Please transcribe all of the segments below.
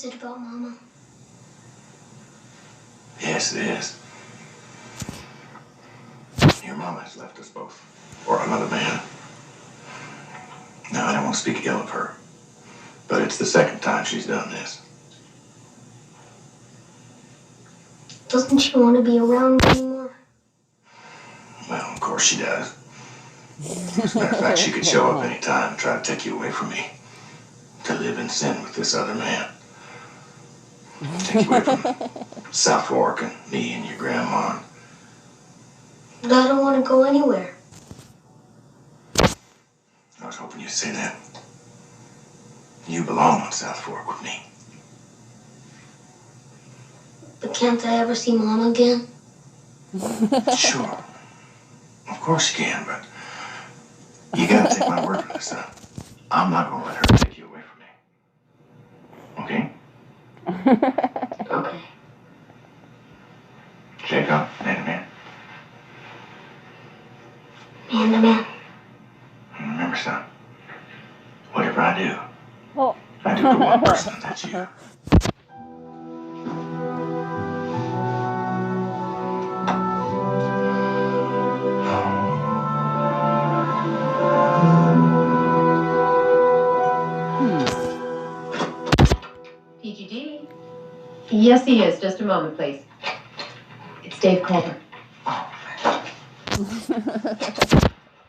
it about Mama? Yes, it is. Your mama has left us both for another man. Now, I don't want to speak ill of her, but it's the second time she's done this. Doesn't she want to be around anymore? Well, of course she does. As a matter of fact, she could show up any time and try to take you away from me. To live in sin with this other man. Take you away from South Fork and me and your grandma. But I don't want to go anywhere. I was hoping you'd say that. You belong on South Fork with me. But can't I ever see Mama again? Sure. Of course you can, but you gotta take my word for this, son. I'm not gonna let her take you away from me. Okay? Okay. Shake up, man. Man. And remember, son, whatever I do, Oh. I do for one person, and that's you. PGD? Yes, he is. Just a moment, please. It's Dave Culver.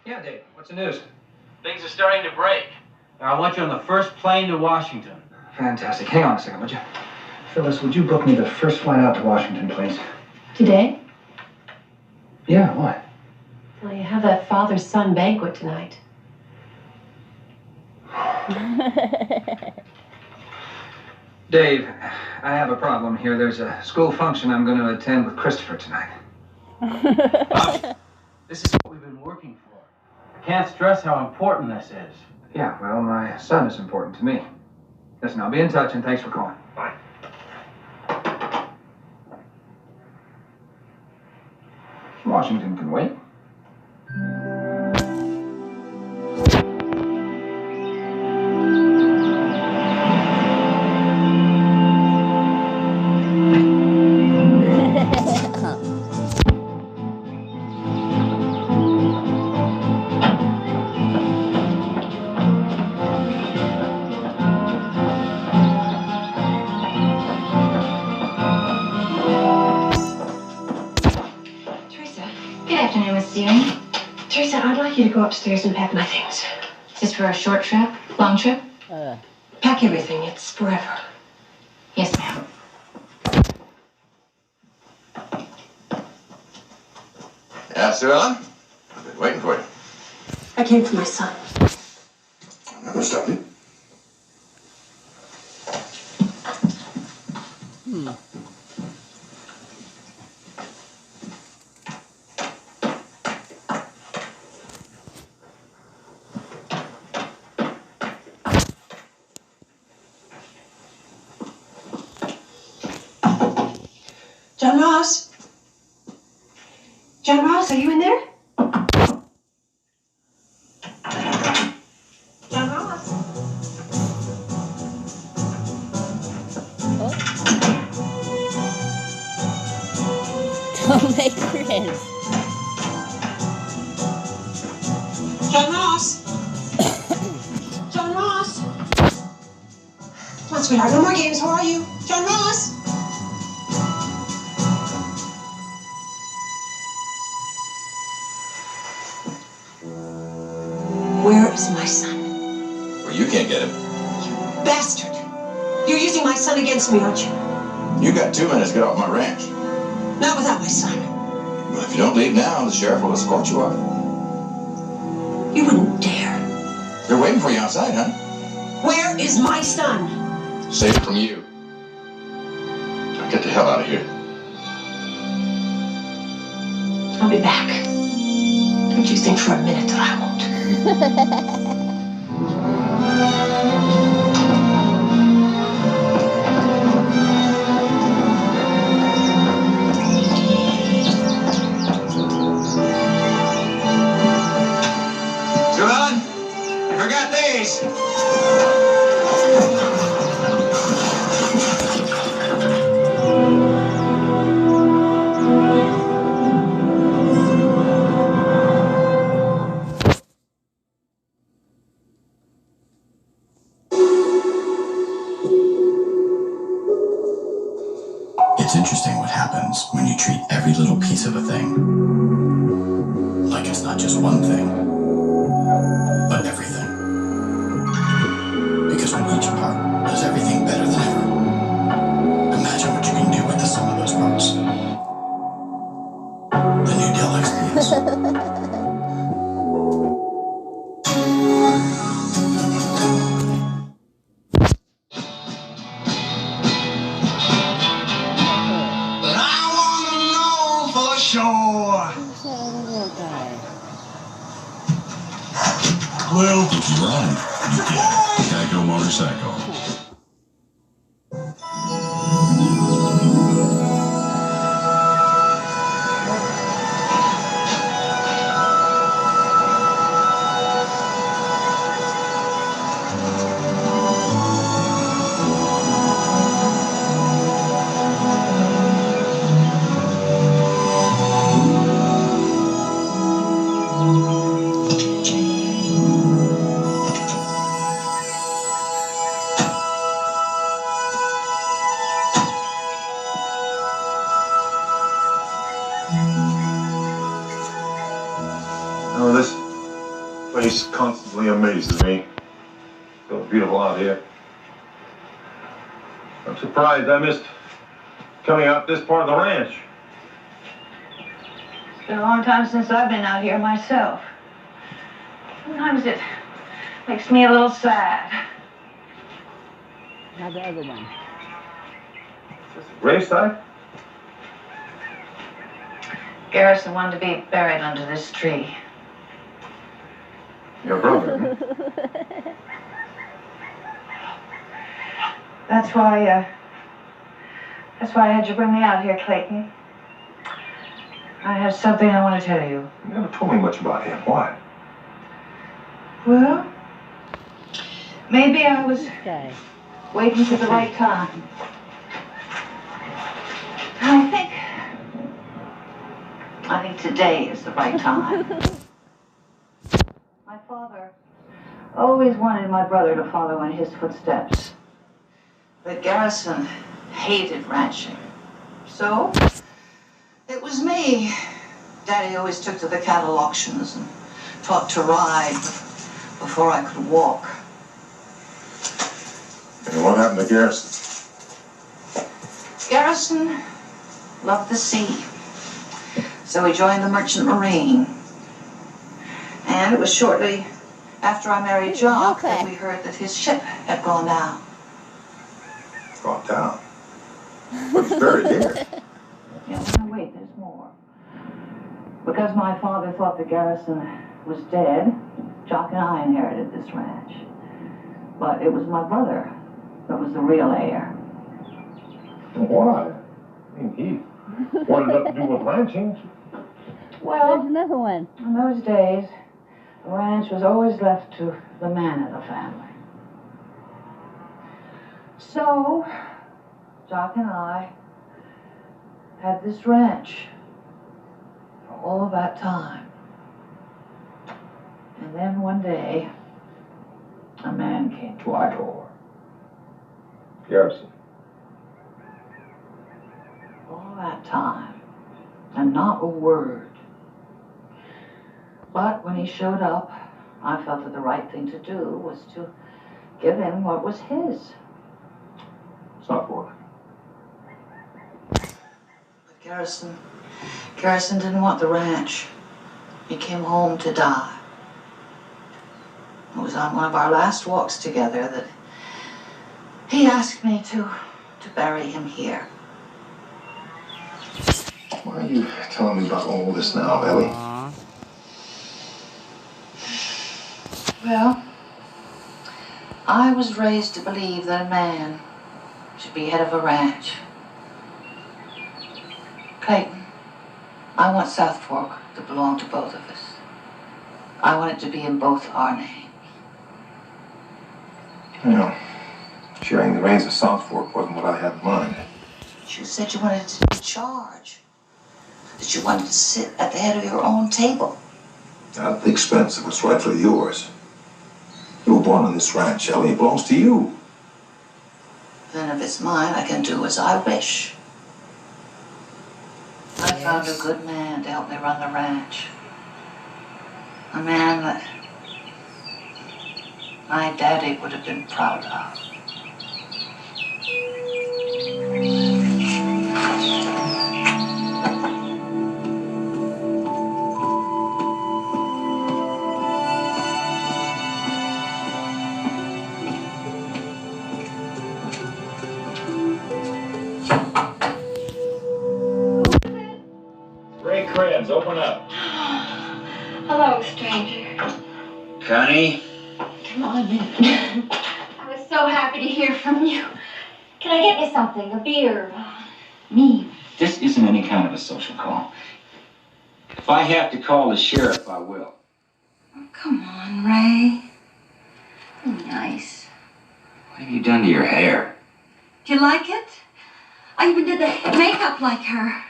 Yeah, Dave. What's the news? Things are starting to break. I want you on the first plane to Washington. Fantastic. Hang on a second, would you? Phyllis, would you book me the first flight out to Washington, please? Today? Yeah, why? Well, you have that father-son banquet tonight. Dave, I have a problem here. There's a school function I'm going to attend with Christopher tonight. This is what we've been working for. I can't stress how important this is. Yeah, well, my son is important to me. Listen, I'll be in touch, and thanks for calling. Bye. Washington can wait. Teresa, I'd like you to go upstairs and pack my things. Is this for a short trip? Long trip? Pack everything. It's forever. Yes, ma'am. Yeah, Sue Ellen? I've been waiting for you. I came for my son. I'm not gonna stop you. John Ross? John Ross, are you in there? John Ross? Don't make friends. John Ross? John Ross? Come on, sweetheart, no more games. Where are you? John Ross? Where is my son? Well, you can't get him. You bastard! You're using my son against me, aren't you? You got 2 minutes to get off my ranch. Not without my son. Well, if you don't leave now, the sheriff will escort you up. You wouldn't dare. They're waiting for you outside, huh? Where is my son? Save it from you. Now get the hell out of here. I'll be back. Don't you think for a minute that I won't. John, you forgot these. It's interesting what happens when you treat every little piece of a thing like it's not just one thing, but everything. Because when each part does everything better than ever, imagine what you can do with the sum of those parts. The new Dell XPS. But I wanna know for sure. Who's that other little guy? Well, if you're wrong, you get Geico Motorcycle. Oh, this place constantly amazes me. So beautiful out here. I'm surprised I missed coming out this part of the ranch. It's been a long time since I've been out here myself. Sometimes it makes me a little sad. Now the other one. Is this a gravesite? Garrison wanted to be buried under this tree. Your brother. That's why I had you bring me out here, Clayton. I have something I want to tell you. You never told me much about him. Why? Well, maybe I was Okay. waiting for the right time. I think today is the right time. My father always wanted my brother to follow in his footsteps. But Garrison hated ranching. So, it was me. Daddy always took to the cattle auctions and taught to ride before I could walk. And what happened to Garrison? Garrison loved the sea. So he joined the Merchant Marine. And it was shortly after I married Jock that we heard that his ship had gone down. Gone down. But he's buried here. Yeah, no, wait, there's more. Because my father thought that Garrison was dead, Jock and I inherited this ranch. But it was my brother that was the real heir. Why? I mean, he wanted nothing to do with ranching. Well, There's another one. in those days, the ranch was always left to the man of the family. So, Jock and I had this ranch for all of that time. And then one day, a man came to our door. Garrison. All that time, and not a word. But when he showed up, I felt that the right thing to do was to give him what was his. Southwark. But Garrison didn't want the ranch. He came home to die. It was on one of our last walks together that he asked me to bury him here. Why are you telling me about all this now, Ellie? Well, I was raised to believe that a man should be head of a ranch. Clayton, I want South Fork to belong to both of us. I want it to be in both our names. You know, sharing the reins of South Fork wasn't what I had in mind. You said you wanted to be in charge. That you wanted to sit at the head of your own table. Not at the expense of what's rightfully yours. You were born on this ranch, Ellie. It belongs to you. Then if it's mine, I can do as I wish. found a good man to help me run the ranch. A man that my daddy would have been proud of. Ray Krebs, open up. Hello, stranger. Connie? Come on in. I was so happy to hear from you. Can I get you something? A beer? Me? This isn't any kind of a social call. If I have to call the sheriff, I will. Oh, come on, Ray. Be nice. What have you done to your hair? Do you like it? I even did the makeup like her.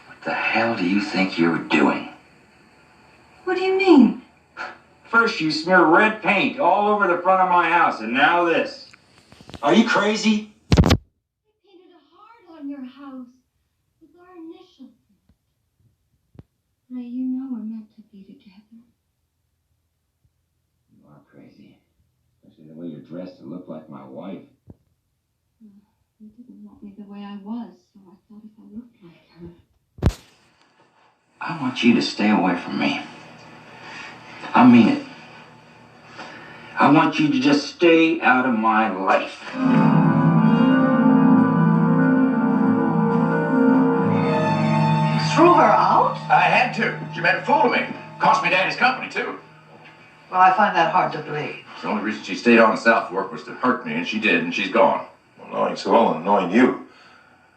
What the hell do you think you're doing? What do you mean? First you smear red paint all over the front of my house, and now this. Are you crazy? I painted a heart on your house with our initials. Ray, you know we're meant to be together. You are crazy. Especially the way you're dressed to look like my wife. You didn't want me the way I was, so I thought if I looked like her. I want you to stay away from me. I mean it. I want you to just stay out of my life. You threw her out? I had to. She made a fool of me. Cost me Daddy's company, too. Well, I find that hard to believe. The only reason she stayed on in South Fork was to hurt me, and she did, and she's gone. Well, knowing Sewell and knowing you,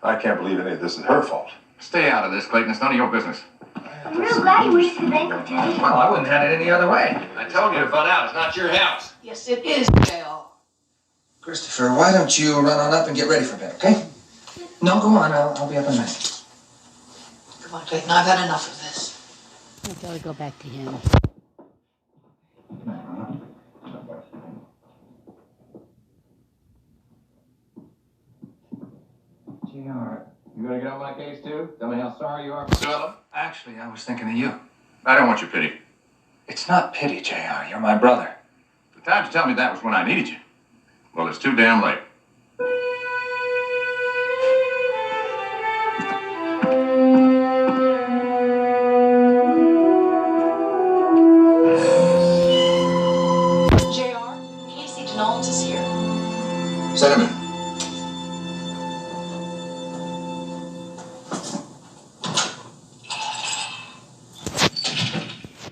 I can't believe any of this is her fault. Stay out of this, Clayton. It's none of your business. I'm real glad you wasted the banquet, Teddy. Well, I wouldn't have had it any other way. I told you to butt out. It's not your house. Yes, it is, Dale. Christopher, why don't you run on up and get ready for bed, okay? No, go on. I'll be up in a minute. Come on, Clayton. I've had enough of this. I gotta go back to him. JR, you gonna get on my case too? Tell me how sorry you are. Sewell, Actually, I was thinking of you. I don't want your pity. It's not pity, JR. You're my brother. The time to tell me that was when I needed you. Well, it's too damn late. JR, Casey Denolds is here. Send him in.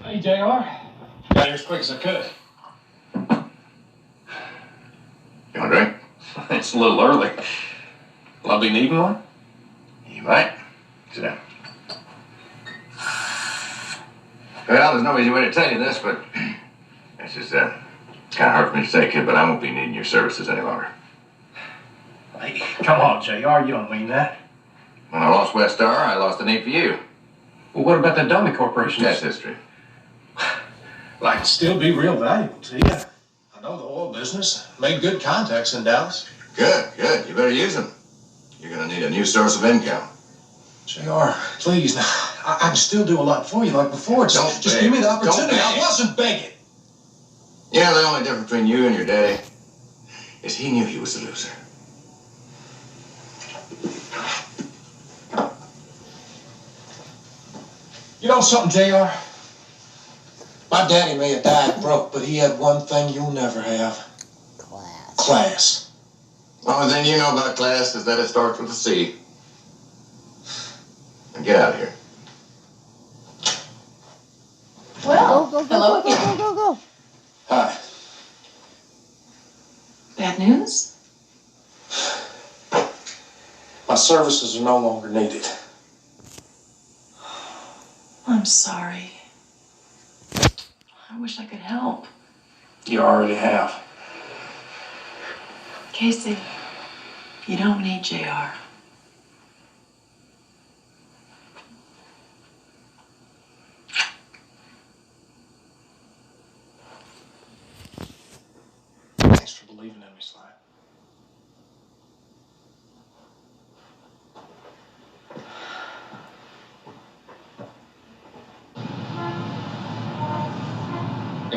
Hey, JR. Got here as quick as I could. You want a drink? It's a little early. Will I be needing one? You might. Sit down. Well, there's no easy way to tell you this, but it's just kind of hard for me to say, kid, but I won't be needing your services any longer. Hey, come on, JR. You don't mean that. When I lost West Star, I lost the need for you. Well, what about the dummy corporation? That's history. Well, I can still be real valuable to you. I know the oil business. Made good contacts in Dallas. Good, good. You better use them. You're going to need a new source of income. JR, please, now, I can still do a lot for you like before. Just give me the opportunity. I wasn't begging. Yeah, the only difference between you and your daddy is he knew he was a loser. You know something, JR? My daddy may have died broke, but he had one thing you'll never have. Class. Class. Only thing you know about class is that it starts with a C. Now get out of here. Well, Go, hello go, again. go. Hi. Bad news? My services are no longer needed. I'm sorry. I wish I could help. You already have. Casey, you don't need JR. Thanks for believing in me, Sly.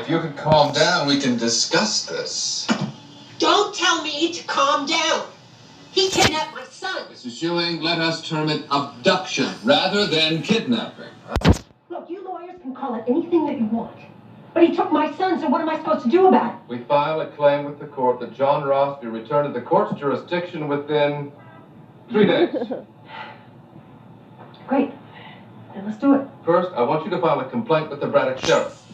if you could calm down, we can discuss this. Don't tell me to calm down. He kidnapped my son. Mrs. Ewing, let us term it abduction rather than kidnapping. Look, you lawyers can call it anything that you want. But he took my son, so what am I supposed to do about it? We file a claim with the court that John Ross be returned to the court's jurisdiction within 3 days. Great. Then let's do it. First, I want you to file a complaint with the Braddock Sheriff.